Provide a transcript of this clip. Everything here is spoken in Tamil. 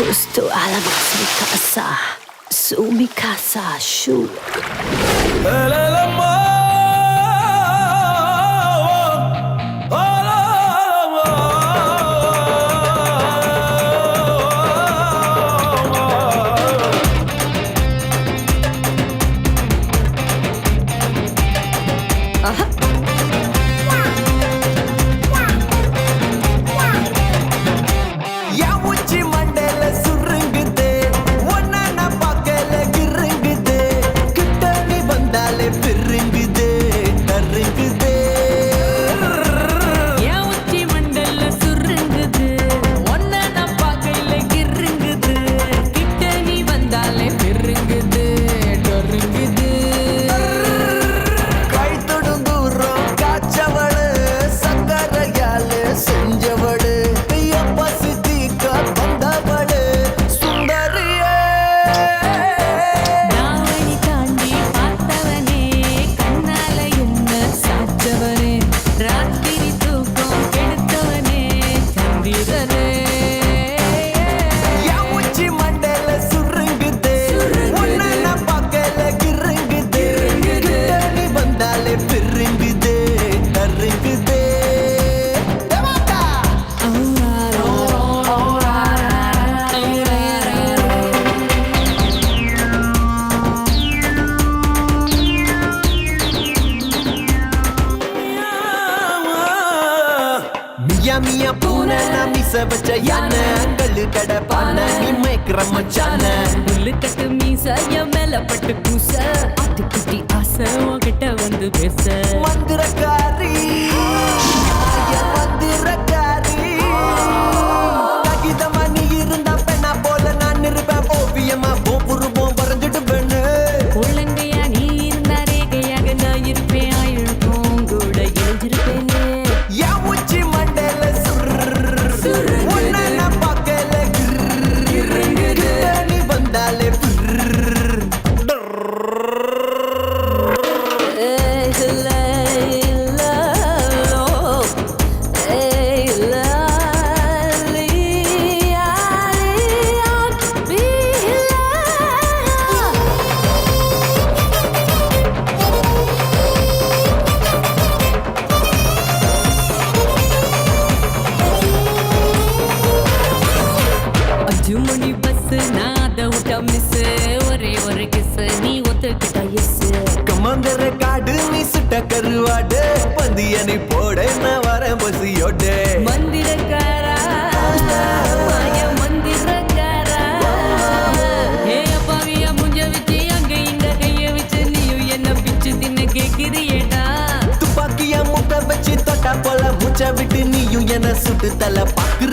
Gusto alabas mi casa, su mi casa, shu. மியா பூனை நான் மீச வச்ச யானை கல்லு கடை பானை நீ மேய்க்கிற மச்சான புல்லு கட்டு மீச என் மேல பட்டு பூச ஆட்டுக்குட்டி ஆசை உன்கிட்ட வந்து பேச மந்திரக்காரி மந்திரக்காரி ககிதமா நீ இருந்தா பெண்ணா போல நான் இருப்பேன் ஓவியமா போப்புருவோம் வரைஞ்சிட்டு பெண்ணு உள்ளங்கையா நீ இருந்தா ரேகையாக நான் இருப்பேன் ஆயிழுக்கும் கூட எழுந்திருப்பேனே மணி பஸ் நான் அதை விட்டா மிஸ் ஒரே ஒரு கிஸ் நீ ஒத்துக்கிட்டா எஸ் கமந்தர காடு நீ சுட்ட கருவாடு பந்திய நீ போட நான் வரேன் பசியோட மந்திரக்காரா மாய மந்திரக்காரா ஏ அப்பாவியா முஞ்ச வச்சு அங்க இங்க கைய வச்சு நீயும் என்ன பிச்சு தின்ன கேக்குறியேடா துப்பாக்கியா முட்டை வச்சு தொட்டா போல முச்ச விட்டு நீயும் என்ன சுட்டு தலை பாக்குற